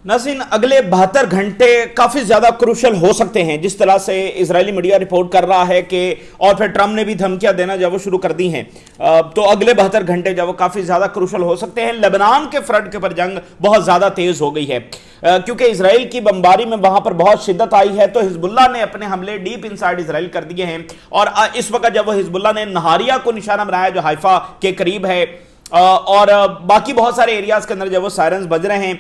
नाज़रीन, अगले 72 घंटे काफ़ी ज़्यादा क्रूशल हो सकते हैं, जिस तरह से इजरायली मीडिया रिपोर्ट कर रहा है कि और फिर ट्रंप ने भी धमकियां देना जब वो शुरू कर दी हैं। तो अगले 72 घंटे जब वो काफ़ी ज़्यादा क्रूशल हो सकते हैं। लेबनान के फ्रंट के ऊपर जंग बहुत ज़्यादा तेज़ हो गई है क्योंकि इसराइल की बमबारी में वहां पर बहुत शिद्दत आई है। तो हिजबुल्लाह ने अपने हमले डीप इनसाइड इसराइल कर दिए हैं और इस वक्त जब वो हिजबुल्लाह ने नहारिया को निशाना बनाया जो हाइफा के करीब है और बाकी बहुत सारे एरियाज के अंदर जब वो सायरन्स बज रहे हैं,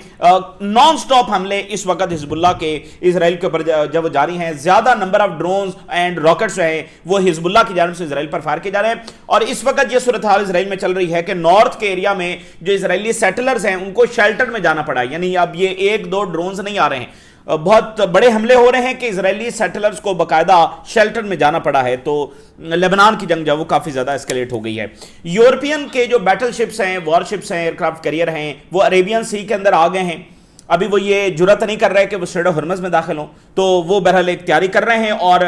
नॉन स्टॉप हमले इस वक्त हिजबुल्लाह के इसराइल के ऊपर जब वो जारी हैं। ज्यादा number of drones and rockets हैं वो हिजबुल्लाह की जानिब से इसराइल पर फायर किए जा रहे हैं। और इस वक्त ये सूरत हाल इसराइल में चल रही है कि नॉर्थ के एरिया में जो इसराइली सेटलर्स हैं उनको शेल्टर में जाना पड़ा, यानी अब ये एक दो ड्रोन्स नहीं आ रहे हैं, बहुत बड़े हमले हो रहे हैं कि इजरायली सेटलर्स को बाकायदा शेल्टर में जाना पड़ा है। तो लेबनान की जंग जो वो काफ़ी ज़्यादा एस्केलेट हो गई है। यूरोपियन के जो बैटलशिप्स हैं, वॉरशिप्स हैं, एयरक्राफ्ट कैरियर हैं, वो अरेबियन सी के अंदर आ गए हैं। अभी वो ये जुरत नहीं कर रहे कि वो स्ट्रेट ऑफ हॉर्मज़ में दाखिल हों, तो वो बहरहाल एक तैयारी कर रहे हैं और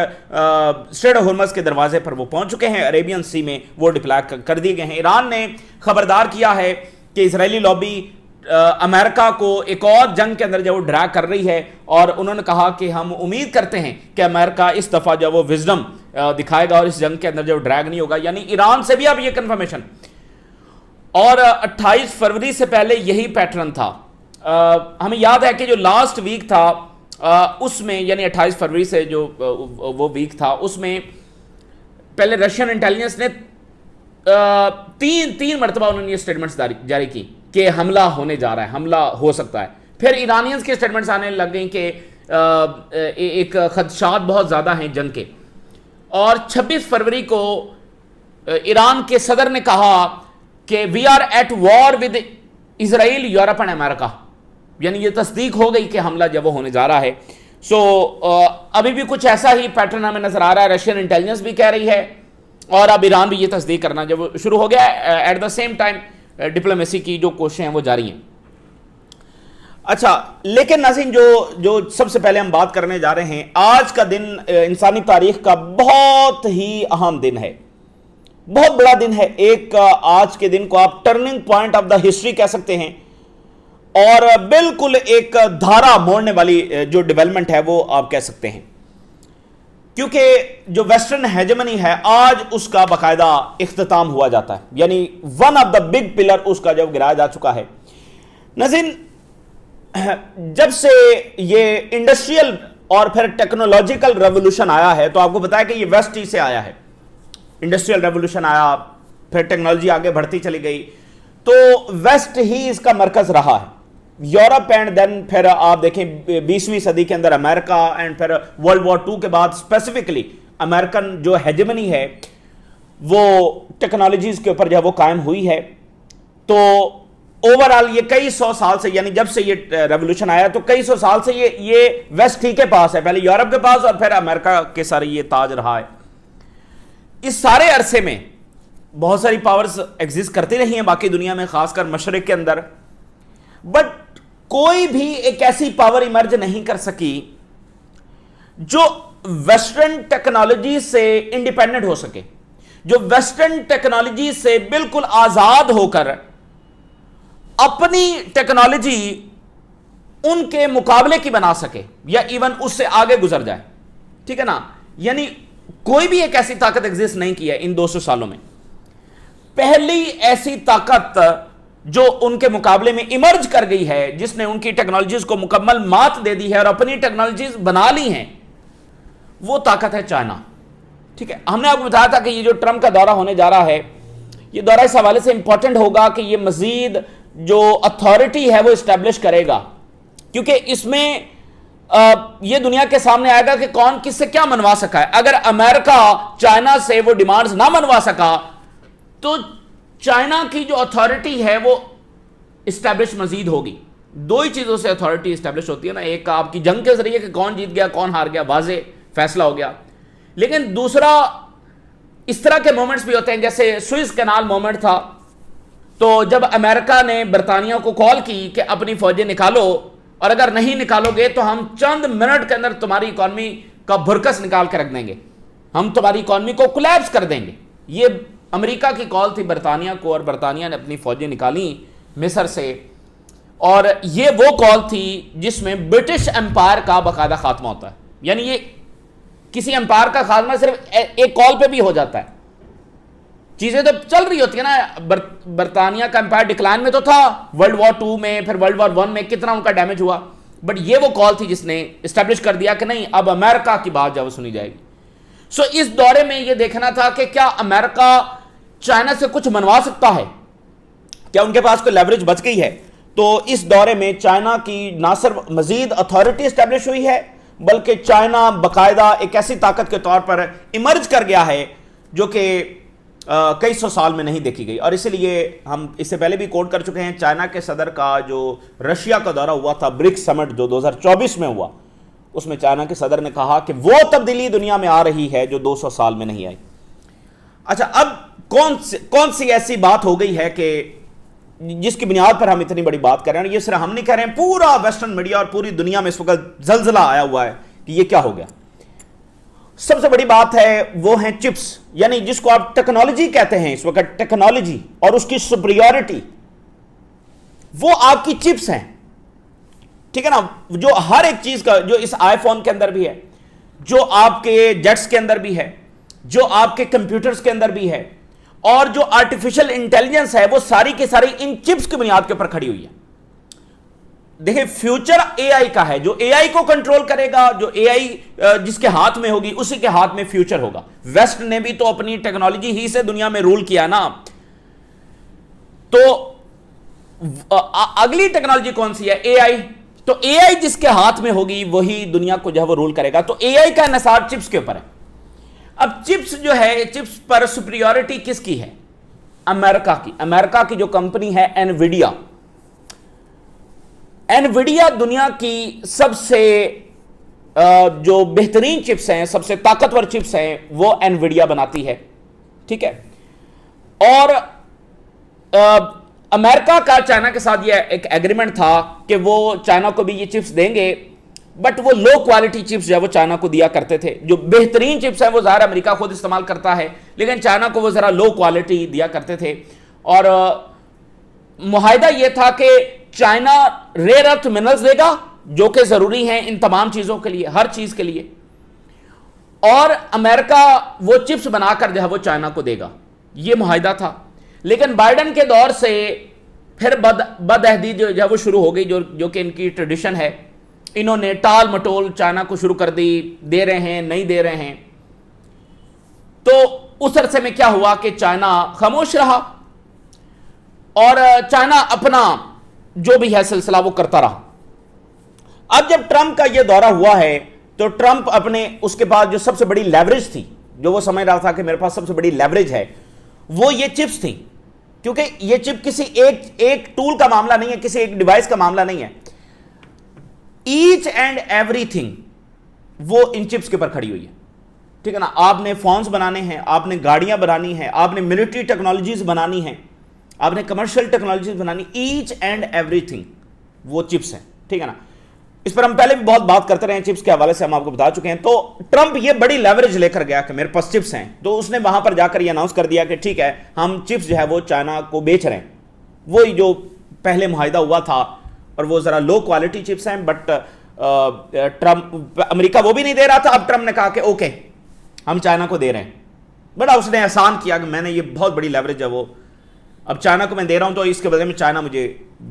स्ट्रेट ऑफ हॉर्मज़ के दरवाजे पर वो पहुंच चुके हैं। अरेबियन सी में वो डिप्लॉय कर दिए गए हैं। ईरान ने खबरदार किया है कि इजरायली लॉबी अमेरिका को एक और जंग के अंदर जब वो ड्रैग कर रही है और उन्होंने कहा कि हम उम्मीद करते हैं कि अमेरिका इस दफा जब वो विजडम दिखाएगा और इस जंग के अंदर जब ड्रैग नहीं होगा, यानी ईरान से भी अब ये कंफर्मेशन। और 28 फरवरी से पहले यही पैटर्न था। हमें याद है कि जो लास्ट वीक था उसमें, यानी 28 फरवरी से जो वो वीक था उसमें पहले रशियन इंटेलिजेंस ने तीन मरतबा उन्होंने ये स्टेटमेंट्स जारी की कि हमला होने जा रहा है, हमला हो सकता है। फिर ईरानियंस के स्टेटमेंट्स आने लग गए कि एक खदशात बहुत ज़्यादा हैं जंग के। और 26 फरवरी को ईरान के सदर ने कहा कि we are at war with Israel, Europe and America, यानी ये तस्दीक हो गई कि हमला जब वो होने जा रहा है। सो अभी भी कुछ ऐसा ही पैटर्न हमें नजर आ रहा है। रशियन इंटेलिजेंस भी कह रही है और अब ईरान भी ये तस्दीक करना जब शुरू हो गया। At the same time diplomacy की जो कोशिशें हैं वो जारी हैं। अच्छा, लेकिन नाज़रीन जो सबसे पहले हम बात करने जा रहे हैं, आज का दिन इंसानी तारीख का बहुत ही अहम दिन है, बहुत बड़ा दिन है। एक आज के दिन को आप turning point of the history कह सकते हैं और बिल्कुल एक धारा मोड़ने वाली जो डेवलपमेंट है वो आप कह सकते हैं, क्योंकि जो वेस्टर्न हेजेमनी है आज उसका बाकायदा इख्तिताम हुआ जाता है, यानी one of the big pillar उसका जब गिराया जा चुका है। नाज़रीन, जब से ये इंडस्ट्रियल और फिर टेक्नोलॉजिकल रेवोल्यूशन आया है, तो आपको बताया कि ये वेस्ट ही से आया है। इंडस्ट्रियल रेवोल्यूशन आया, फिर टेक्नोलॉजी आगे बढ़ती चली गई, तो वेस्ट ही इसका मरकज रहा है। यूरोप एंड देन फिर आप देखें 20वीं सदी के अंदर अमेरिका एंड फिर वर्ल्ड वॉर 2 के बाद स्पेसिफिकली अमेरिकन जो हेजेमनी है वो टेक्नोलॉजीज के ऊपर जो वो कायम हुई है। तो ओवरऑल ये कई सौ साल से, यानी जब से ये रेवोल्यूशन आया तो कई सौ साल से ये वेस्ट ही के पास है, पहले यूरोप के पास और फिर अमेरिका के सारे ये ताज रहा है। इस सारे अरसे में बहुत सारी पावर्स एग्जिस्ट करती रही हैं बाकी दुनिया में, खासकर मशरिक के अंदर, बट कोई भी एक ऐसी पावर इमर्ज नहीं कर सकी जो वेस्टर्न टेक्नोलॉजी से इंडिपेंडेंट हो सके, जो वेस्टर्न टेक्नोलॉजी से बिल्कुल आजाद होकर अपनी टेक्नोलॉजी उनके मुकाबले की बना सके या इवन उससे आगे गुजर जाए। ठीक है ना, यानी कोई भी एक ऐसी ताकत एग्जिस्ट नहीं की है इन 200 सालों में। पहली ऐसी ताकत जो उनके मुकाबले में इमर्ज कर गई है, जिसने उनकी टेक्नोलॉजीज को मुकम्मल मात दे दी है और अपनी टेक्नोलॉजीज बना ली हैं, वो ताकत है चाइना। ठीक है, हमने आपको बताया था कि ये जो ट्रंप का दौरा होने जा रहा है, ये दौरा इस हवाले से इंपॉर्टेंट होगा कि ये मजीद जो अथॉरिटी है वो इस्टेब्लिश करेगा, क्योंकि इसमें ये दुनिया के सामने आएगा कि कौन किससे क्या मनवा सका है। अगर अमेरिका चाइना से वो डिमांड्स ना मनवा सका तो चाइना की जो अथॉरिटी है वो इस्टेब्लिश मजीद होगी। दो ही चीज़ों से अथॉरिटी इस्टेब्लिश होती है ना, एक आपकी जंग के जरिए कि कौन जीत गया कौन हार गया, वाजे फैसला हो गया, लेकिन दूसरा इस तरह के मोमेंट्स भी होते हैं, जैसे स्विस कैनाल मोमेंट था। तो जब अमेरिका ने बरतानिया को कॉल की कि अपनी फौजें निकालो और अगर नहीं निकालोगे तो हम चंद मिनट के अंदर तुम्हारी इकॉनमी का भुरकस निकाल कर रख देंगे, हम तुम्हारी इकॉनमी को कोलैप्स कर देंगे। ये अमेरिका की कॉल थी बरतानिया को और बरतानिया ने अपनी फौजें निकाली मिस्र से और ये वो कॉल थी जिसमें ब्रिटिश एम्पायर का बाकायदा खात्मा होता है। यानी ये किसी एम्पायर का खात्मा सिर्फ एक कॉल पे भी हो जाता है। चीजें तो चल रही होती है ना, बरतानिया का एम्पायर डिक्लाइन में तो था, वर्ल्ड वॉर 2 में, फिर वर्ल्ड वॉर 1 में कितना उनका डैमेज हुआ, बट ये वो कॉल थी जिसने इस्टेब्लिश कर दिया कि नहीं, अब अमेरिका की बात जब सुनी जाएगी। सो इस दौरे में यह देखना था कि क्या अमेरिका चाइना से कुछ मनवा सकता है, क्या उनके पास कोई लेवरेज बच गई है। तो इस दौरे में चाइना की ना सिर्फ मजीद अथॉरिटी स्टैब्लिश हुई है, बल्कि चाइना बाकायदा एक ऐसी ताकत के तौर पर इमर्ज कर गया है जो कि कई सौ साल में नहीं देखी गई। और इसलिए हम इससे पहले भी कोट कर चुके हैं, चाइना के सदर का जो रशिया का दौरा हुआ था, ब्रिक्स समिट जो 2024 में हुआ, उसमें चाइना के सदर ने कहा कि वो तब्दीली दुनिया में आ रही है जो 200 साल में नहीं आई। अच्छा, अब कौन सी ऐसी बात हो गई है कि जिसकी बुनियाद पर हम इतनी बड़ी बात कर रहे हैं। ये सिर्फ हम नहीं कह रहे हैं, पूरा वेस्टर्न मीडिया और पूरी दुनिया में इस वक्त जलजला आया हुआ है कि ये क्या हो गया। सबसे बड़ी बात है वो है चिप्स, यानी जिसको आप टेक्नोलॉजी कहते हैं इस वक्त, टेक्नोलॉजी और उसकी सुपीरियरिटी, वो आपकी चिप्स हैं, ठीक है ना। जो हर एक चीज का, जो इस आईफोन के अंदर भी है, जो आपके जेट्स के अंदर भी है, जो आपके कंप्यूटर्स के अंदर भी है, और जो आर्टिफिशियल इंटेलिजेंस है, वो सारी की सारी इन चिप्स की बुनियाद के ऊपर खड़ी हुई है। देखिए, फ्यूचर एआई का है, जो एआई को कंट्रोल करेगा, जो एआई जिसके हाथ में होगी उसी के हाथ में फ्यूचर होगा। वेस्ट ने भी तो अपनी टेक्नोलॉजी ही से दुनिया में रूल किया ना। तो अगली टेक्नोलॉजी कौन सी है? एआई। तो एआई जिसके हाथ में होगी वही दुनिया को जो है वो रूल करेगा। तो एआई का इन्हिसार चिप्स के ऊपर है। अब चिप्स जो है, चिप्स पर सुपीरियरिटी किसकी है? अमेरिका की। अमेरिका की जो कंपनी है एनवीडिया, एनवीडिया दुनिया की सबसे जो बेहतरीन चिप्स हैं, सबसे ताकतवर चिप्स हैं, वो एनवीडिया बनाती है, ठीक है। और अमेरिका का चाइना के साथ ये एक एग्रीमेंट था कि वो चाइना को भी ये चिप्स देंगे, बट वो लो क्वालिटी चिप्स जो है वो चाइना को दिया करते थे। जो बेहतरीन चिप्स है वो ज़ाहिर अमेरिका खुद इस्तेमाल करता है, लेकिन चाइना को वो ज़रा लो क्वालिटी दिया करते थे। और मुआहदा ये था कि चाइना रेयर अर्थ मिनरल्स देगा जो कि ज़रूरी हैं इन तमाम चीज़ों के लिए, हर चीज़ के लिए, और अमेरिका वो चिप्स बनाकर जो है वो चाइना को देगा। ये मुआहदा था। लेकिन बाइडन के दौर से फिर बदअहदी जो है वो शुरू हो गई, जो कि इनकी ट्रेडिशन है। इन्होंने टाल मटोल चाइना को शुरू कर दी, दे रहे हैं, नहीं दे रहे हैं। तो उस अरसे में क्या हुआ कि चाइना खामोश रहा और चाइना अपना जो भी है सिलसिला वो करता रहा। अब जब ट्रंप का ये दौरा हुआ है तो ट्रंप अपने, उसके पास जो सबसे बड़ी लेवरेज थी, जो वो समझ रहा था कि मेरे पास सबसे बड़ी लेवरेज है, वो ये चिप्स थी। क्योंकि ये चिप किसी एक टूल का मामला नहीं है, किसी एक डिवाइस का मामला नहीं है। ईच एंड एवरीथिंग वो इन चिप्स के ऊपर खड़ी हुई है, ठीक है ना। आपने फोन्स बनाने हैं, आपने गाड़ियां बनानी है, आपने मिलिट्री टेक्नोलॉजीज बनानी है, आपने कमर्शियल टेक्नोलॉजीज बनानी, ईच एंड एवरीथिंग वो चिप्स हैं, ठीक है ना। इस पर हम पहले भी बहुत बात करते रहे हैं, चिप्स के हवाले से हम आपको बता चुके हैं। तो ट्रंप ये बड़ी लेवरेज लेकर गया कि मेरे पास चिप्स हैं, तो उसने वहां पर जाकर ये अनाउंस कर दिया कि ठीक है, हम चिप्स जो है वो चाइना को बेच रहे हैं। वही जो पहले मुआहदा हुआ था, और वो जरा लो क्वालिटी चिप्स हैं, बट ट्रंप, अमेरिका वो भी नहीं दे रहा था। अब ट्रंप ने कहा कि ओके, हम चाइना को दे रहे हैं। बड़ा उसने एहसान किया कि मैंने ये बहुत बड़ी लेवरेज है वो, अब चाइना को मैं दे रहा हूं तो इसके बदले में चाइना मुझे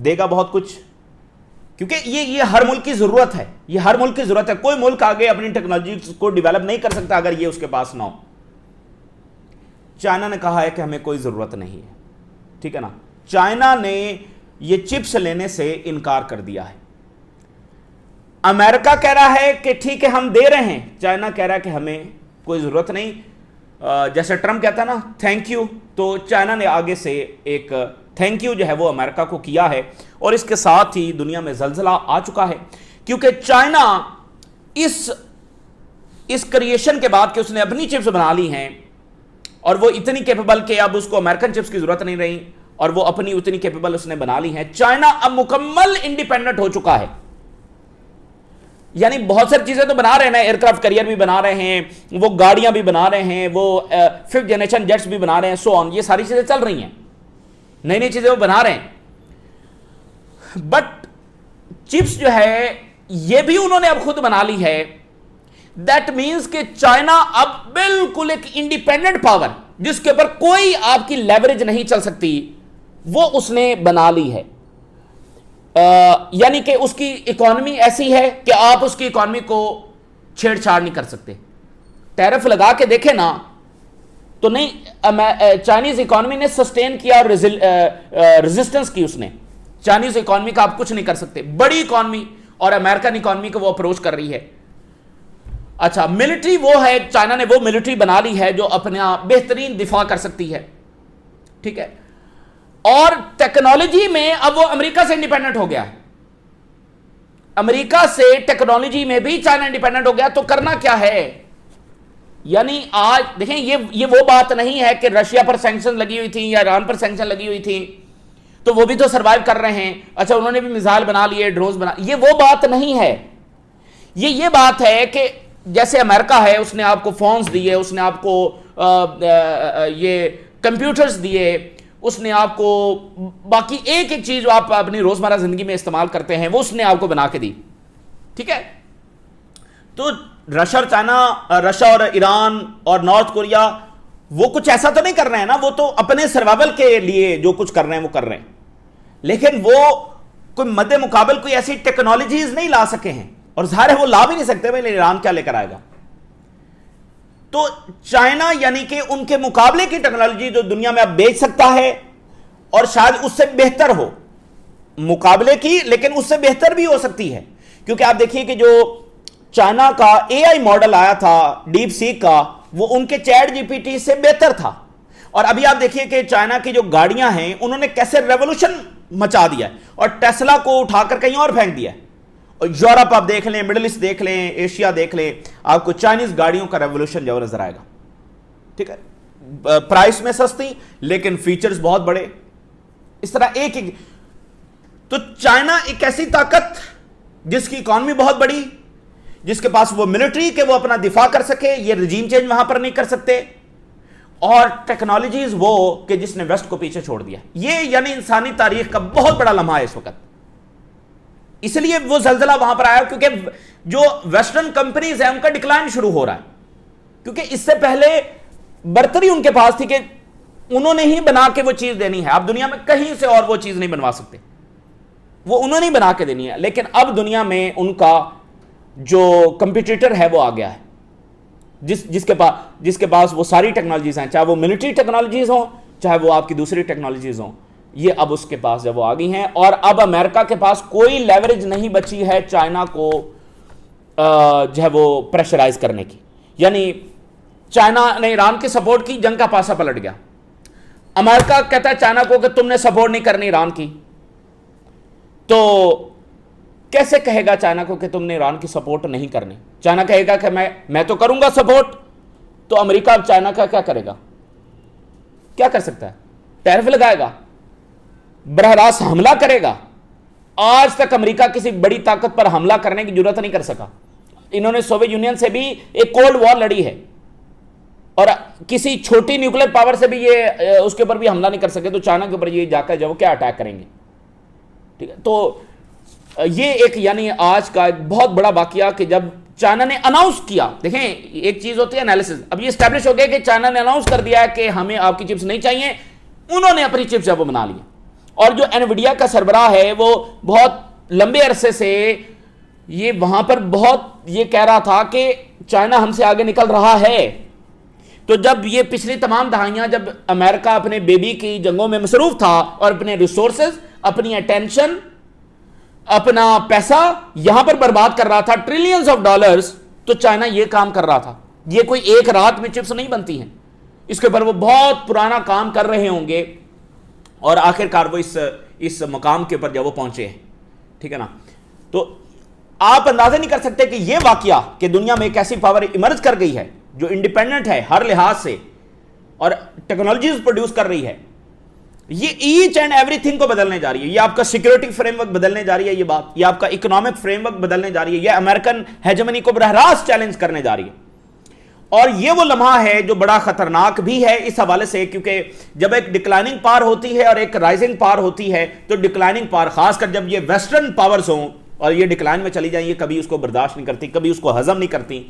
देगा बहुत कुछ। क्योंकि ये हर मुल्क की जरूरत है, ये हर मुल्क की जरूरत है। कोई मुल्क आगे अपनी टेक्नोलॉजी को डेवलप नहीं कर सकता अगर ये उसके पास ना हो। चाइना ने कहा है कि हमें कोई जरूरत नहीं है, ठीक है ना। चाइना ने ये चिप्स लेने से इनकार कर दिया है। अमेरिका कह रहा है कि ठीक है हम दे रहे हैं, चाइना कह रहा है कि हमें कोई जरूरत नहीं। जैसे ट्रंप कहता है ना थैंक यू, तो चाइना ने आगे से एक थैंक यू जो है वो अमेरिका को किया है। और इसके साथ ही दुनिया में जलजला आ चुका है, क्योंकि चाइना इस क्रिएशन के बाद कि उसने अपनी चिप्स बना ली हैं और वो इतनी कैपेबल कि अब उसको अमेरिकन चिप्स की जरूरत नहीं रही, और वो अपनी उतनी कैपेबल उसने बना ली है। चाइना अब मुकम्मल इंडिपेंडेंट हो चुका है। यानी बहुत सारी चीजें तो बना रहे हैं, एयरक्राफ्ट कैरियर भी बना रहे हैं, वो गाड़ियां भी बना रहे हैं, वो 5th जनरेशन जेट्स भी बना रहे हैं, सो ऑन, ये सारी चीजें चल रही हैं, नई नई चीजें वो बना रहे हैं। बट चिप्स जो है ये भी उन्होंने अब खुद बना ली है। दैट मींस कि चाइना अब बिल्कुल एक इंडिपेंडेंट पावर जिसके ऊपर कोई आपकी लेवरेज नहीं चल सकती, वो उसने बना ली है। यानी कि उसकी इकोनॉमी ऐसी है कि आप उसकी इकोनॉमी को छेड़छाड़ नहीं कर सकते। टैरिफ लगा के देखे ना तो नहीं, चाइनीज इकोनॉमी ने सस्टेन किया और रेजिस्टेंस की उसने। चाइनीज इकोनॉमी का आप कुछ नहीं कर सकते, बड़ी इकोनॉमी और अमेरिकन इकोनॉमी को वो अप्रोच कर रही है। अच्छा, मिलिट्री वो है, चाइना ने वो मिलिट्री बना ली है जो अपना बेहतरीन दिफा कर सकती है, ठीक है। और टेक्नोलॉजी में अब वो अमेरिका से इंडिपेंडेंट हो गया है। अमेरिका से टेक्नोलॉजी में भी चाइना इंडिपेंडेंट हो गया। तो करना क्या है, यानी आज देखें, ये वो बात नहीं है कि रशिया पर सैंक्शन लगी हुई थी या ईरान पर सैंक्शन लगी हुई थी तो वो भी तो सर्वाइव कर रहे हैं। अच्छा, उन्होंने भी मिसाइल बना लिए, ड्रोन्स बना, ये वो बात नहीं है। ये बात है कि जैसे अमेरिका है, उसने आपको फोन्स दिए, उसने आपको ये कंप्यूटर्स दिए, उसने आपको बाकी एक एक चीज जो आप अपनी रोजमर्रा जिंदगी में इस्तेमाल करते हैं वो उसने आपको बना के दी, ठीक है। तो रशिया और चाइना, रशिया और ईरान और नॉर्थ कोरिया वो कुछ ऐसा तो नहीं कर रहे हैं ना, वो तो अपने सर्वाइवल के लिए जो कुछ कर रहे हैं वो कर रहे हैं, लेकिन वो कोई मद्दे मुकाबल कोई ऐसी टेक्नोलॉजीज नहीं ला सके हैं, और जाहिर है वो ला भी नहीं सकते भाई, ईरान क्या लेकर आएगा। तो चाइना यानी कि उनके मुकाबले की टेक्नोलॉजी जो दुनिया में अब बेच सकता है और शायद उससे बेहतर हो, मुकाबले की, लेकिन उससे बेहतर भी हो सकती है। क्योंकि आप देखिए कि जो चाइना का एआई मॉडल आया था डीप सीक का, वो उनके चैट जीपीटी से बेहतर था। और अभी आप देखिए कि चाइना की जो गाड़ियां हैं उन्होंने कैसे रेवोल्यूशन मचा दिया है, और टेस्ला को उठाकर कहीं और फेंक दिया है। और यूरोप आप देख लें, मिडिल ईस्ट देख लें, एशिया देख लें, आपको चाइनीज गाड़ियों का रेवोल्यूशन जो नजर आएगा, ठीक है। प्राइस में सस्ती लेकिन फीचर्स बहुत बड़े, इस तरह एक एक। तो चाइना एक ऐसी ताकत जिसकी इकॉनमी बहुत बड़ी, जिसके पास वो मिलिट्री के वो अपना दिफा कर सके, ये रिजीम चेंज वहां पर नहीं कर सकते, और टेक्नोलॉजीज वो कि जिसने वेस्ट को पीछे छोड़ दिया। ये यानी इंसानी तारीख का बहुत बड़ा लम्हा है इस वक्त। इसलिए वो जलजला वहां पर आया क्योंकि जो वेस्टर्न कंपनीज है उनका डिक्लाइन शुरू हो रहा है, क्योंकि इससे पहले बर्तरी उनके पास थी कि उन्होंने ही बना के वो चीज देनी है। आप दुनिया में कहीं से और वो चीज नहीं बनवा सकते, वो उन्होंने ही बना के देनी है। लेकिन अब दुनिया में उनका जो कंपटीटर है वो आ गया है, जिसके पास वो सारी टेक्नोलॉजीज हैं, चाहे वो मिलिट्री टेक्नोलॉजीज हो, चाहे वो आपकी दूसरी टेक्नोलॉजीज हो, ये अब उसके पास जब वो आ गई हैं। और अब अमेरिका के पास कोई लेवरेज नहीं बची है चाइना को जो है वो प्रेशराइज करने की। यानी चाइना ने ईरान की सपोर्ट की, जंग का पासा पलट गया। अमेरिका कहता है चाइना को कि तुमने सपोर्ट नहीं करनी ईरान की, तो कैसे कहेगा चाइना को कि तुमने ईरान की सपोर्ट नहीं करनी? चाइना कहेगा कि मैं तो करूंगा सपोर्ट, तो अमेरिका अब चाइना का क्या करेगा? क्या कर सकता है? टैरिफ लगाएगा, बरह रास्त हमला करेगा। आज तक अमेरिका किसी बड़ी ताकत पर हमला करने की जरूरत नहीं कर सका। इन्होंने सोवियत यूनियन से भी एक कोल्ड वॉर लड़ी है, और किसी छोटी न्यूक्लियर पावर से भी ये उसके ऊपर भी हमला नहीं कर सके, तो चाइना के ऊपर ये जाकर जब क्या अटैक करेंगे, ठीक है। तो ये एक यानी आज का एक बहुत बड़ा वाकया कि जब चाइना ने अनाउंस किया, देखें एक चीज होती है एनालिसिस, अब ये स्टैब्लिश हो गया कि चाइना ने अनाउंस कर दिया है कि हमें आपकी चिप्स नहीं चाहिए, उन्होंने अपनी चिप्स जब बना ली। और जो एनवीडिया का सरबराह है वो बहुत लंबे अरसे से ये वहां पर बहुत ये कह रहा था कि चाइना हमसे आगे निकल रहा है। तो जब ये पिछली तमाम दहाइयां जब अमेरिका अपने बेबी की जंगों में मसरूफ था और अपने रिसोर्सेज, अपनी अटेंशन, अपना पैसा यहां पर बर्बाद कर रहा था, ट्रिलियंस ऑफ डॉलर्स, तो चाइना ये काम कर रहा था। ये कोई एक रात में चिप्स नहीं बनती हैं, इसके ऊपर वो बहुत पुराना काम कर रहे होंगे, और आखिरकार वो इस मकाम के ऊपर जब वो पहुंचे हैं, ठीक है ना। तो आप अंदाजा नहीं कर सकते कि ये वाकया कि दुनिया में एक ऐसी पावर इमर्ज कर गई है जो इंडिपेंडेंट है हर लिहाज से और टेक्नोलॉजीज प्रोड्यूस कर रही है, ये ईच एंड एवरीथिंग को बदलने जा रही है। ये आपका सिक्योरिटी फ्रेमवर्क बदलने जा रही है, ये आपका इकोनॉमिक फ्रेमवर्क बदलने जा रही है, ये अमेरिकन हेजेमनी को बरह रास्त चैलेंज करने जा रही है। और ये वो लम्हा है जो बड़ा खतरनाक भी है इस हवाले से, क्योंकि जब एक डिक्लाइनिंग पावर होती है और एक राइजिंग पावर होती है, तो डिक्लाइनिंग पावर, खासकर जब ये वेस्टर्न पावर्स हों, और ये डिक्लाइन में चली जाएंगी, कभी उसको बर्दाश्त नहीं करती, कभी उसको हजम नहीं करती,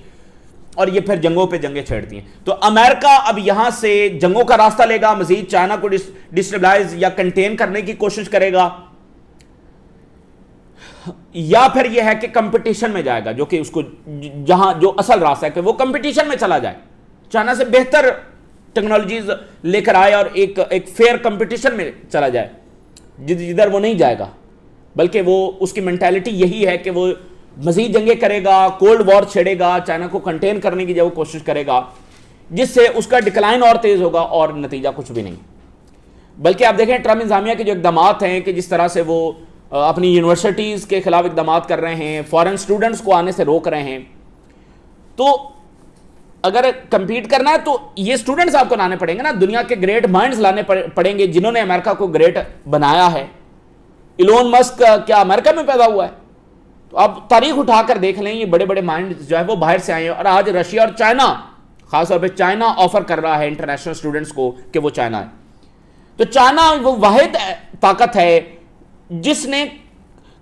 और ये फिर जंगों पे जंगें छेड़ती हैं। तो अमेरिका अब यहां से जंगों का रास्ता लेगा, मजीद चाइना को डिस्टेबलाइज या कंटेन करने की कोशिश करेगा, या फिर यह है कि कंपटीशन में जाएगा, जो कि उसको जहां जो असल रास्ता है कि वो कंपटीशन में चला जाए, चाइना से बेहतर टेक्नोलॉजीज लेकर आए और एक फेयर कंपटीशन में चला जाए, जिधर वो नहीं जाएगा, बल्कि वो उसकी मेंटालिटी यही है कि वो मजीद जंगें करेगा, कोल्ड वॉर छेड़ेगा, चाइना को कंटेन करने की जो वो कोशिश करेगा, जिससे उसका डिक्लाइन और तेज होगा और नतीजा कुछ भी नहीं। बल्कि आप देखें ट्रम्प इंतजामिया के जो इकदाम हैं कि जिस तरह से वो अपनी यूनिवर्सिटीज़ के खिलाफ इकदाम कर रहे हैं, फॉरेन स्टूडेंट्स को आने से रोक रहे हैं, तो अगर कंपीट करना है तो ये स्टूडेंट्स आपको लाने पड़ेंगे ना, दुनिया के ग्रेट माइंड्स लाने पड़ेंगे जिन्होंने अमेरिका को ग्रेट बनाया है। इलोन मस्क क्या अमेरिका में पैदा हुआ है? तो आप तारीख उठाकर देख लें, ये बड़े बड़े माइंड जो है वो बाहर से आए हैं, और आज रशिया और चाइना, खासतौर पे चाइना ऑफर कर रहा है इंटरनेशनल स्टूडेंट्स को कि वो चाइना है। तो चाइना वो वाहिद ताकत है जिसने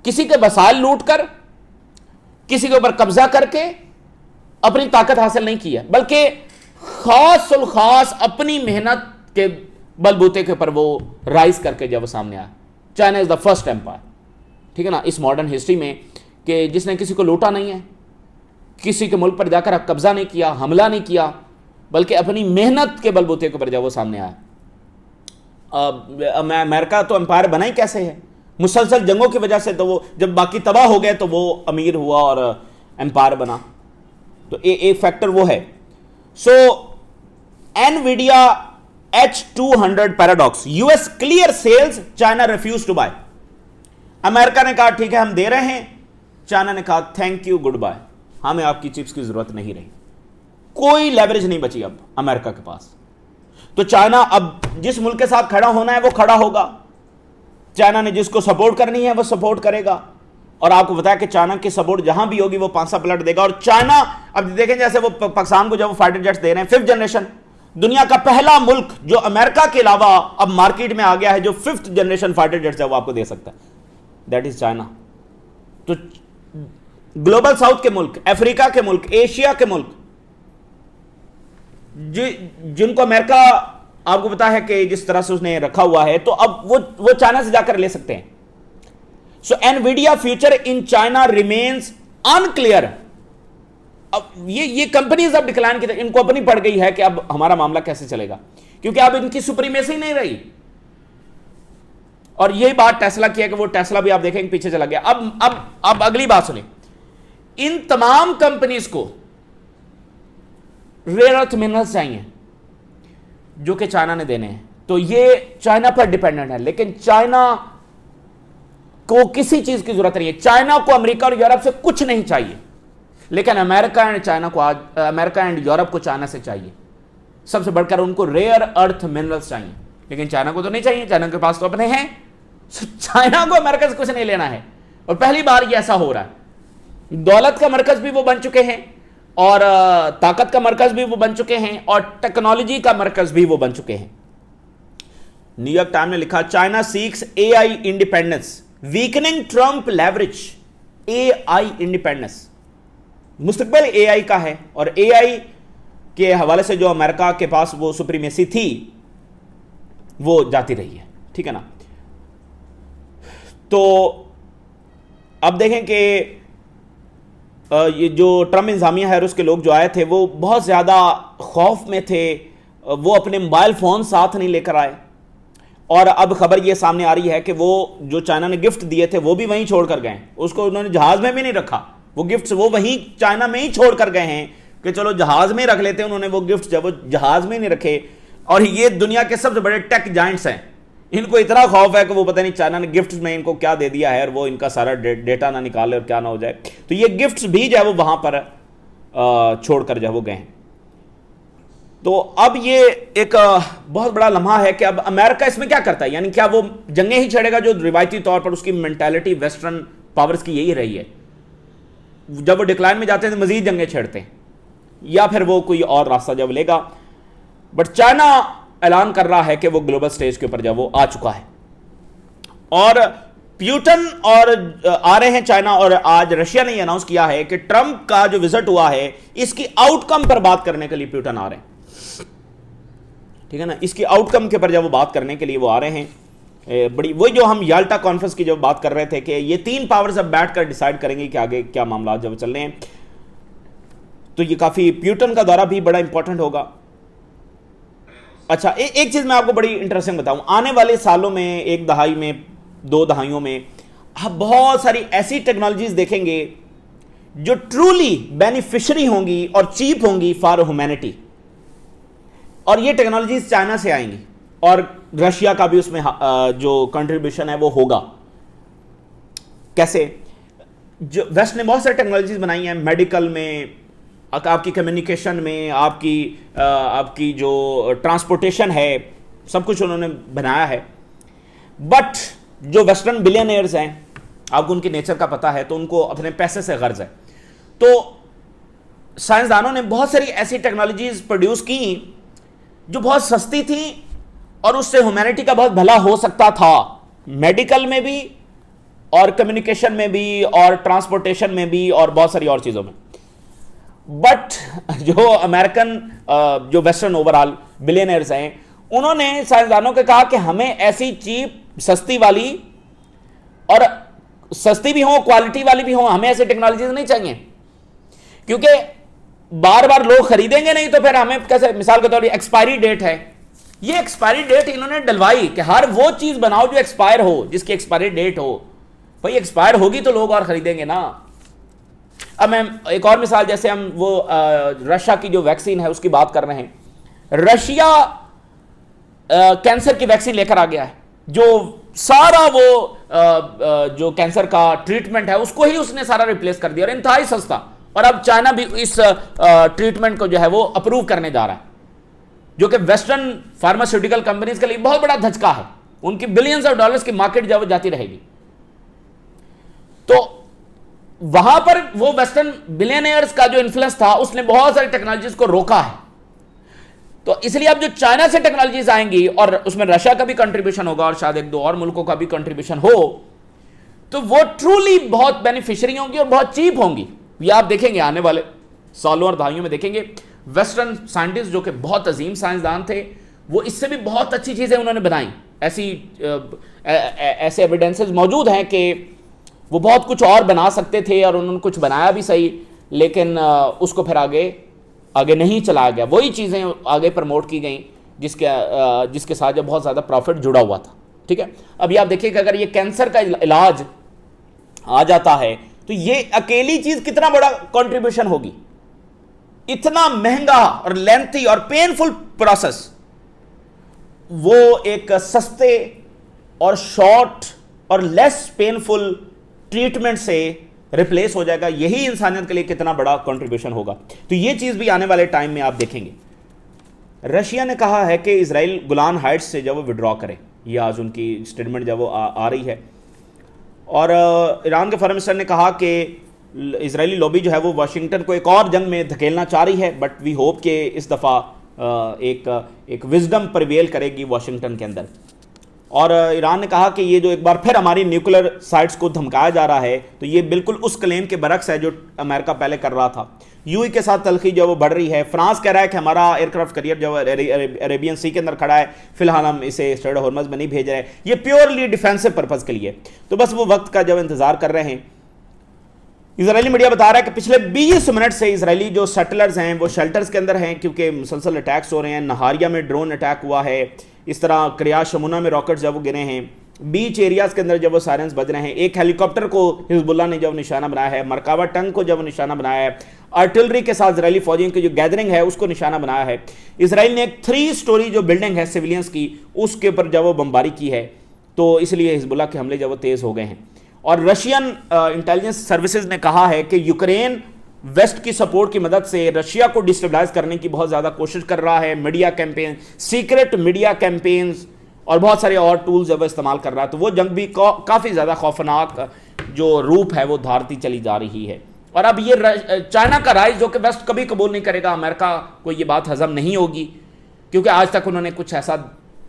किसी के वसाइल लूट कर, किसी के ऊपर कब्जा करके अपनी ताकत हासिल नहीं की है, बल्कि खास उल खास अपनी मेहनत के बलबूते के ऊपर वो राइज करके जब वो सामने आया। China is the first empire, ठीक है ना, इस मॉडर्न हिस्ट्री में, कि जिसने किसी को लूटा नहीं है, किसी के मुल्क पर जाकर कब्जा नहीं किया, हमला नहीं किया, बल्कि अपनी मेहनत के बलबूते के ऊपर जब वो सामने आया। अमेरिका तो एम्पायर बना ही कैसे है? मुसलसल जंगों की वजह से। तो वो जब बाकी तबाह हो गए तो वो अमीर हुआ और एम्पायर बना। तो एक फैक्टर वो है। So Nvidia H200 paradox, US clear sales, China refuse to buy. America ने कहा ठीक है हम दे रहे हैं, चाइना ने कहा थैंक यू गुड बाय, हमें आपकी चिप्स की जरूरत नहीं रही। कोई लेवरेज नहीं बची अब अमेरिका के पास। तो चाइना अब जिस मुल्क के साथ खड़ा होना है वो खड़ा होगा, चाइना ने जिसको सपोर्ट करनी है वो सपोर्ट करेगा। और आपको बताया कि चाइना की सपोर्ट जहां भी होगी वो पांसा पलट देगा। और चाइना अब देखें जैसे वो पाकिस्तान को जब वो फाइटर जेट्स दे रहे हैं, 5th जनरेशन, दुनिया का पहला मुल्क जो अमेरिका के अलावा अब मार्केट में आ गया है जो 5th जनरेशन फाइटर जेट्स है वो आपको दे सकता है, दैट इज चाइना। तो ग्लोबल साउथ के मुल्क, अफ्रीका के मुल्क, एशिया के मुल्क जिनको अमेरिका आपको पता है कि जिस तरह से उसने रखा हुआ है, तो अब वो चाइना से जाकर ले सकते हैं। So Nvidia future in China remains unclear. अब ये कंपनीज अब डिक्लाइन की तरह, इनको अपनी पड़ गई है कि अब हमारा मामला कैसे चलेगा, क्योंकि अब इनकी सुप्रीमेसी नहीं रही। और यही बात टेस्ला की है कि वो टेस्ला भी आप देखेंगे पीछे चला गया। अब अगली बात सुनिए, इन तमाम कंपनीज को रेयर अर्थ मिनरल्स चाहिए जो कि चाइना ने देने हैं, तो ये चाइना पर डिपेंडेंट है। लेकिन चाइना को किसी चीज की जरूरत नहीं है, चाइना को अमेरिका और यूरोप से कुछ नहीं चाहिए, लेकिन अमेरिका एंड चाइना को, आज अमेरिका एंड यूरोप को चाइना से चाहिए। सबसे बढ़कर उनको रेयर अर्थ मिनरल्स चाहिए, लेकिन चाइना को तो नहीं चाहिए, चाइना के पास तो अपने हैं। चाइना को अमेरिका से कुछ नहीं लेना है। और पहली बार ये ऐसा हो रहा है। दौलत का मरकज भी वो बन चुके हैं, और ताकत का मरकज भी वो बन चुके हैं, और टेक्नोलॉजी का मरकज भी वो बन चुके हैं। न्यूयॉर्क टाइम ने लिखा, China seeks AI independence, weakening Trump leverage. AI independence, मुस्तकबिल एआई का है, और एआई के हवाले से जो अमेरिका के पास वो सुप्रीमेसी थी वो जाती रही है, ठीक है ना। तो अब देखें कि ये जो ट्रम्प इंतजामिया है और उसके लोग जो आए थे वो बहुत ज़्यादा खौफ में थे, वो अपने मोबाइल फ़ोन साथ नहीं लेकर आए। और अब खबर ये सामने आ रही है कि वो जो चाइना ने गिफ्ट दिए थे वो भी वहीं छोड़ कर गए, उसको उन्होंने जहाज़ में भी नहीं रखा, वो गिफ्ट्स वो वहीं चाइना में ही छोड़ कर गए हैं कि चलो जहाज़ में रख लेते हैं। उन्होंने वो गिफ्ट जब वो जहाज़ में नहीं रखे। और ये दुनिया के सबसे बड़े टेक जाइंट्स हैं, इनको इतना खौफ है कि वो पता नहीं चाइना ने गिफ्ट में इनको क्या दे दिया है और वो इनका सारा डेटा ना निकाले और क्या ना हो जाए। तो ये गिफ्ट्स भी जो है वो वहां पर छोड़कर जो है वो गए। तो अब ये एक बहुत बड़ा लम्हा है कि अब अमेरिका इसमें क्या करता है, यानी क्या वो जंगें ही छेड़ेगा जो रिवायती तौर पर उसकी मेंटालिटी वेस्टर्न पावर्स की यही रही है, जब वो डिक्लाइन में जाते हैं तो मजीद जंगें छेड़ते हैं, या फिर वो कोई और रास्ता जब लेगा। बट चाइना ऐलान कर रहा है कि वो ग्लोबल स्टेज के ऊपर जब वो आ चुका है। और प्यूटन और आ रहे हैं चाइना, और आज रशिया ने अनाउंस किया है कि ट्रंप का जो विजिट हुआ है इसकी आउटकम पर बात करने के लिए प्यूटन आ रहे हैं, ठीक है ना। इसकी आउटकम के ऊपर जब वो बात करने के लिए वो आ रहे हैं, बड़ी वही जो हम याल्टा कॉन्फ्रेंस की जब बात कर रहे थे कि ये तीन पावर्स अब बैठकर डिसाइड करेंगे कि आगे क्या मामला जब चल रहे हैं, तो ये काफी प्यूटन का दौरा भी बड़ा इंपॉर्टेंट होगा। अच्छा, एक चीज मैं आपको बड़ी इंटरेस्टिंग बताऊं, आने वाले सालों में, एक दहाई में, 2 दहाइयों में आप बहुत सारी ऐसी टेक्नोलॉजीज देखेंगे जो ट्रूली बेनिफिशियरी होंगी और चीप होंगी फॉर ह्यूमैनिटी, और ये टेक्नोलॉजीज चाइना से आएंगी और रशिया का भी उसमें जो कंट्रीब्यूशन है वो होगा। कैसे? जो वेस्ट ने बहुत सारी टेक्नोलॉजीज बनाई हैं, मेडिकल में, आपकी कम्युनिकेशन में, आपकी जो ट्रांसपोर्टेशन है, सब कुछ उन्होंने बनाया है। बट जो वेस्टर्न बिलियनियर्स हैं, आपको उनके नेचर का पता है, तो उनको अपने पैसे से गर्ज है। तो साइंसदानों ने बहुत सारी ऐसी टेक्नोलॉजीज प्रोड्यूस की जो बहुत सस्ती थी और उससे ह्यूमैनिटी का बहुत भला हो सकता था, मेडिकल में भी और कम्युनिकेशन में भी और ट्रांसपोर्टेशन में भी और बहुत सारी और चीज़ों में। बट जो अमेरिकन जो वेस्टर्न ओवरऑल बिलियनर्स हैं, उन्होंने साइंसदानों को कहा कि हमें ऐसी चीप, सस्ती वाली, और सस्ती भी हो, क्वालिटी वाली भी हो, हमें ऐसी टेक्नोलॉजीज नहीं चाहिए, क्योंकि बार बार लोग खरीदेंगे नहीं तो फिर हमें कैसे। मिसाल के तौर पर एक्सपायरी डेट है, ये एक्सपायरी डेट इन्होंने डलवाई कि हर वो चीज बनाओ जो एक्सपायर हो, जिसकी एक्सपायरी डेट हो। भाई एक्सपायर होगी तो लोग और खरीदेंगे ना। अब मैं एक और मिसाल, जैसे हम वो रशिया की जो वैक्सीन है उसकी बात कर रहे हैं। रशिया कैंसर की वैक्सीन लेकर आ गया है, जो सारा वो जो कैंसर का ट्रीटमेंट है उसको ही उसने सारा रिप्लेस कर दिया, और इंतहाई सस्ता। और अब चाइना भी इस ट्रीटमेंट को जो है वो अप्रूव करने जा रहा है, जो कि वेस्टर्न फार्मास्यूटिकल कंपनीज के लिए बहुत बड़ा धचका है। उनकी बिलियंस ऑफ डॉलर्स की मार्केट जब जाती रहेगी, तो वहां पर वो वेस्टर्न बिलियनियर्स का जो इन्फ्लुएंस था उसने बहुत सारी टेक्नोलॉजीज को रोका है। तो इसलिए अब जो चाइना से टेक्नोलॉजीज आएंगी और उसमें रशिया का भी कंट्रीब्यूशन होगा और शायद 1-2 और मुल्कों का भी कंट्रीब्यूशन हो, तो वो ट्रूली बहुत बेनिफिशियरी होंगी और बहुत चीप होंगी। ये आप देखेंगे आने वाले सालों और दहाइयों में देखेंगे। वेस्टर्न साइंटिस्ट जो कि बहुत अजीम साइंसदान थे, वो इससे भी बहुत अच्छी चीजें उन्होंने बनाई। ऐसे एविडेंसेस मौजूद हैं कि वो बहुत कुछ और बना सकते थे और उन्होंने कुछ बनाया भी सही, लेकिन उसको फिर आगे नहीं चलाया गया। वही चीज़ें आगे प्रमोट की गई जिसके साथ जब बहुत ज़्यादा प्रॉफिट जुड़ा हुआ था। ठीक है, अभी आप देखिए कि अगर ये कैंसर का इलाज आ जाता है तो ये अकेली चीज़ कितना बड़ा कंट्रीब्यूशन होगी। इतना महंगा और लेंथी और पेनफुल प्रोसेस वो एक सस्ते और शॉर्ट और लेस पेनफुल ट्रीटमेंट से रिप्लेस हो जाएगा। यही इंसानियत के लिए कितना बड़ा कंट्रीब्यूशन होगा। तो ये चीज़ भी आने वाले टाइम में आप देखेंगे। रशिया ने कहा है कि इजराइल गोलान हाइट्स से जब वो विड्रॉ करे, ये आज उनकी स्टेटमेंट जब वो आ रही है। और ईरान के फॉरेन मिनिस्टर ने कहा कि इजरायली लॉबी जो है वो वाशिंगटन को एक और जंग में धकेलना चाह रही है, बट वी होप कि इस दफ़ा एक विजडम प्रिवेल करेगी वाशिंगटन के अंदर। और ईरान ने कहा कि ये जो एक बार फिर हमारी न्यूक्लियर साइट्स को धमकाया जा रहा है, तो ये बिल्कुल उस क्लेम के बरक्स है जो अमेरिका पहले कर रहा था। यूएई के साथ तलखी जो वो बढ़ रही है। फ्रांस कह रहा है कि हमारा एयरक्राफ्ट कैरियर जो अरेबियन सी के अंदर खड़ा है, फिलहाल हम इसे स्ट्रेट ऑफ हॉर्मज़ में नहीं भेज रहे। ये प्योरली डिफेंसिव पर्पज़ के लिए, तो बस वो वक्त का जब इंतजार कर रहे हैं। इजरायली मीडिया बता रहा है कि पिछले 20 मिनट से इजरायली जो सेटलर्स हैं वो शेल्टर्स के अंदर हैं, क्योंकि मुसलसल अटैक्स हो रहे हैं। नहारिया में ड्रोन अटैक हुआ है, इस तरह क्रिया शमुना में रॉकेट जब वो गिरे हैं, बीच एरियाज के अंदर जब वो सायरन्स बज रहे हैं। एक हेलीकॉप्टर को हिजबुल्लाह ने जब निशाना बनाया है, मरकावा टंग को जब निशाना बनाया है, आर्टिलरी के साथ इजरायली फौजियों की जो गैदरिंग है उसको निशाना बनाया है। इसराइल ने एक 3 स्टोरी जो बिल्डिंग है सिविलियंस की, उसके ऊपर जब वो बमबारी की है, तो इसलिए हिजबुल्लाह के हमले जब वो तेज़ हो गए हैं। और रशियन इंटेलिजेंस सर्विसेज ने कहा है कि यूक्रेन वेस्ट की सपोर्ट की मदद से रशिया को डिस्टेबलाइज करने की बहुत ज़्यादा कोशिश कर रहा है। Media campaign, secret media campaigns और बहुत सारे और टूल्स जब इस्तेमाल कर रहा है, तो वो जंग भी काफ़ी ज़्यादा खौफनाक जो रूप है वो धारती चली जा रही है। और अब ये चाइना का राइज जो कि वेस्ट कभी कबूल नहीं करेगा, अमेरिका को ये बात हजम नहीं होगी, क्योंकि आज तक उन्होंने कुछ ऐसा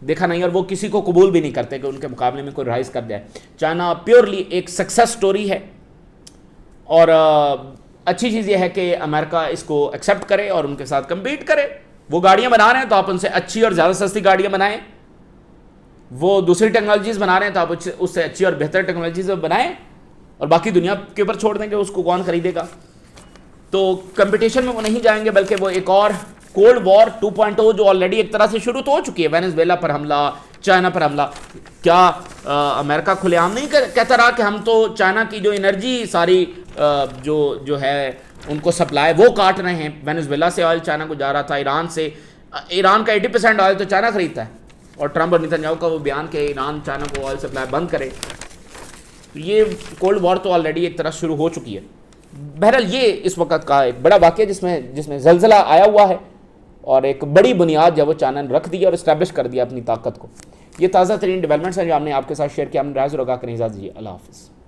देखा नहीं, और वो किसी को कबूल भी नहीं करते कि उनके मुकाबले में कोई राइज कर जाए। चाइना प्योरली एक सक्सेस स्टोरी है, और अच्छी चीज़ ये है कि अमेरिका इसको एक्सेप्ट करे और उनके साथ कम्पीट करे। वो गाड़ियाँ बना रहे हैं तो आप उनसे अच्छी और ज़्यादा सस्ती गाड़ियाँ बनाएं, वो दूसरी टेक्नोलॉजीज़ बना रहे हैं तो आप उससे अच्छी और बेहतर टेक्नोलॉजीज़ बनाएं, और बाकी दुनिया के ऊपर छोड़ देंगे, उसको कौन खरीदेगा। तो कंपटीशन में वो नहीं जाएंगे, बल्कि वो एक और कोल्ड वॉर 2.0 जो ऑलरेडी एक तरह से शुरू तो हो चुकी है, वेनेजुएला पर हमला, चाइना पर हमला। क्या अमेरिका खुलेआम नहीं कहता रहा कि हम तो चाइना की जो एनर्जी सारी जो है उनको सप्लाई वो काट रहे हैं। वेनेजुएला से ऑयल चाइना को जा रहा था, ईरान से, ईरान का 80% ऑयल तो चाइना खरीदता है, और ट्रंप और नेतन्याहू का वो बयान कि ईरान चाइना को ऑयल सप्लाई बंद करे। तो ये कोल्ड वॉर तो ऑलरेडी एक तरह शुरू हो चुकी है। बहरहाल ये इस वक्त का एक बड़ा वाक़या जिसमें जलजला आया हुआ है, और एक बड़ी बुनियाद जब वो चाइना ने रख दी और इस्टेब्लिश कर दिया अपनी ताकत को। ये ताज़ा तरीन डेवलपमेंट्स हैं जो हमने आपके साथ शेयर किया। हम राज रोगा करें, इजाज़त दीजिए, अल्लाह हाफ़िज़।